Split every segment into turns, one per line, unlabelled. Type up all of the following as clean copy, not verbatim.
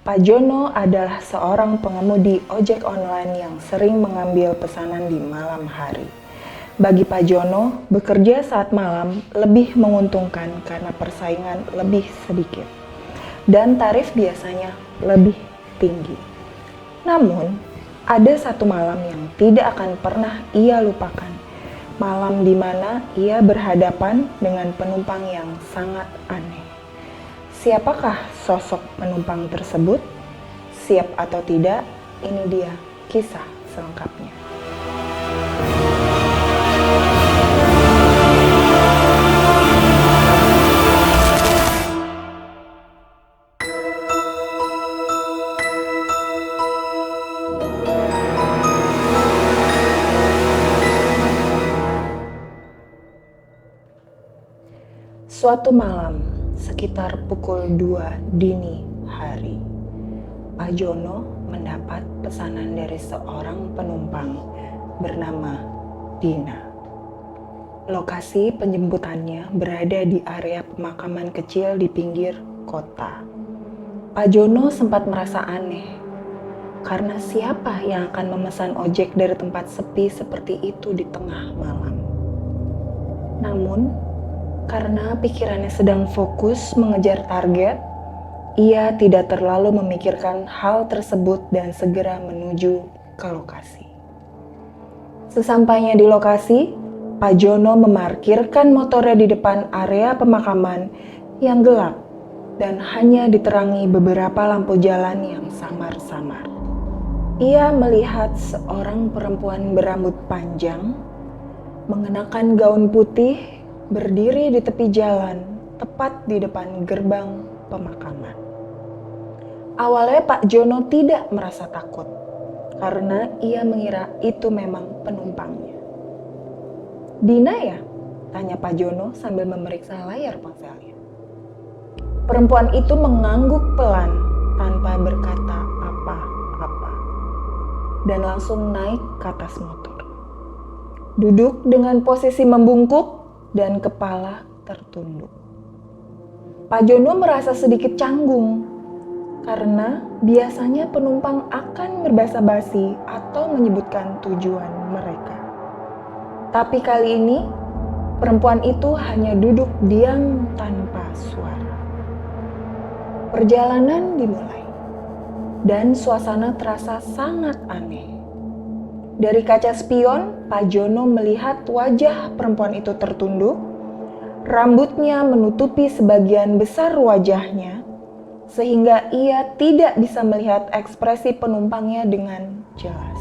Pak Jono adalah seorang pengemudi ojek online yang sering mengambil pesanan di malam hari. Bagi Pak Jono, bekerja saat malam lebih menguntungkan karena persaingan lebih sedikit dan tarif biasanya lebih tinggi. Namun, ada satu malam yang tidak akan pernah ia lupakan. Malam di mana ia berhadapan dengan penumpang yang sangat aneh. Siapakah sosok penumpang tersebut? Siap atau tidak, ini dia kisah selengkapnya. Suatu malam, sekitar pukul 2 dini hari, Pak Jono mendapat pesanan dari seorang penumpang bernama Dina. Lokasi penjemputannya berada di area pemakaman kecil di pinggir kota. Pak Jono sempat merasa aneh, karena siapa yang akan memesan ojek dari tempat sepi seperti itu di tengah malam. Namun, karena pikirannya sedang fokus mengejar target, ia tidak terlalu memikirkan hal tersebut dan segera menuju ke lokasi. Sesampainya di lokasi, Pak Jono memarkirkan motornya di depan area pemakaman yang gelap dan hanya diterangi beberapa lampu jalan yang samar-samar. Ia melihat seorang perempuan berambut panjang, mengenakan gaun putih, berdiri di tepi jalan, tepat di depan gerbang pemakaman. Awalnya Pak Jono tidak merasa takut, karena ia mengira itu memang penumpangnya. "Dina ya?" tanya Pak Jono sambil memeriksa layar ponselnya. Perempuan itu mengangguk pelan tanpa berkata apa-apa, dan langsung naik ke atas motor. Duduk dengan posisi membungkuk dan kepala tertunduk. Pak Jono merasa sedikit canggung karena biasanya penumpang akan berbasa-basi atau menyebutkan tujuan mereka. Tapi kali ini perempuan itu hanya duduk diam tanpa suara. Perjalanan dimulai dan suasana terasa sangat aneh. Dari kaca spion, Pak Jono melihat wajah perempuan itu tertunduk, rambutnya menutupi sebagian besar wajahnya, sehingga ia tidak bisa melihat ekspresi penumpangnya dengan jelas.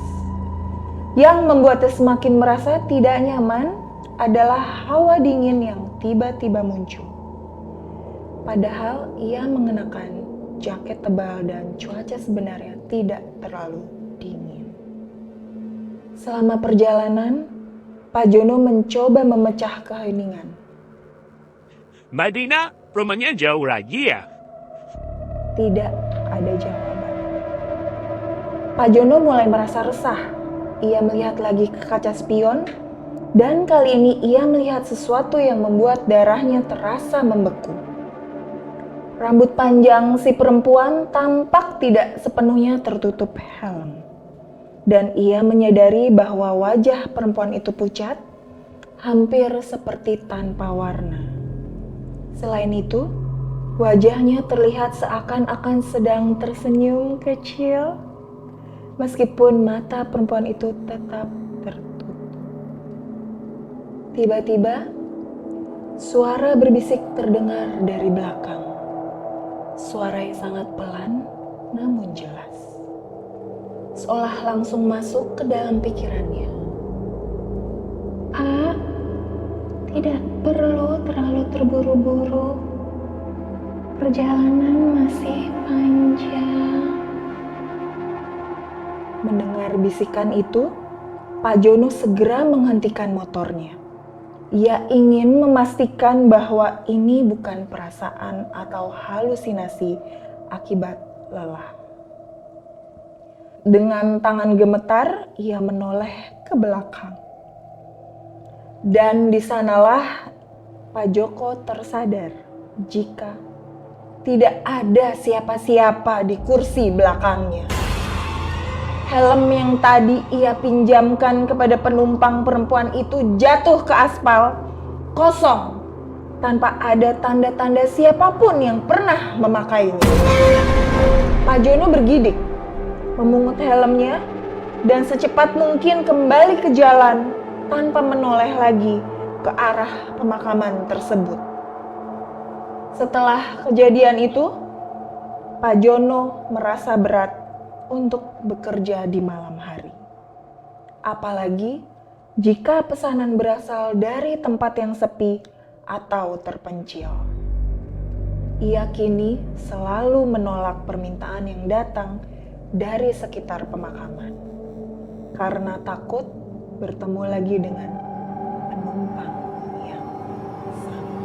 Yang membuatnya semakin merasa tidak nyaman adalah hawa dingin yang tiba-tiba muncul. Padahal ia mengenakan jaket tebal dan cuaca sebenarnya tidak terlalu dingin. Selama perjalanan, Pak Jono mencoba memecah keheningan.
"Mbak Dina, rumahnya jauh lagi ya?"
Tidak ada jawaban. Pak Jono mulai merasa resah. Ia melihat lagi ke kaca spion, dan kali ini ia melihat sesuatu yang membuat darahnya terasa membeku. Rambut panjang si perempuan tampak tidak sepenuhnya tertutup helm. Dan ia menyadari bahwa wajah perempuan itu pucat, hampir seperti tanpa warna. Selain itu, wajahnya terlihat seakan-akan sedang tersenyum kecil, meskipun mata perempuan itu tetap tertutup. Tiba-tiba, suara berbisik terdengar dari belakang. Suara yang sangat pelan, namun jelas. Seolah langsung masuk ke dalam pikirannya. "Pak, tidak perlu terlalu terburu-buru. Perjalanan masih panjang." Mendengar bisikan itu, Pak Jono segera menghentikan motornya. Ia ingin memastikan bahwa ini bukan perasaan atau halusinasi akibat lelah. Dengan tangan gemetar, ia menoleh ke belakang. Dan di sanalah Pak Joko tersadar jika tidak ada siapa-siapa di kursi belakangnya. Helm yang tadi ia pinjamkan kepada penumpang perempuan itu jatuh ke aspal, kosong, tanpa ada tanda-tanda siapapun yang pernah memakainya. Pak Jono bergidik, memungut helmnya, dan secepat mungkin kembali ke jalan tanpa menoleh lagi ke arah pemakaman tersebut. Setelah kejadian itu, Pak Jono merasa berat untuk bekerja di malam hari. Apalagi jika pesanan berasal dari tempat yang sepi atau terpencil. Ia kini selalu menolak permintaan yang datang dari sekitar pemakaman karena takut bertemu lagi dengan penumpang yang sama.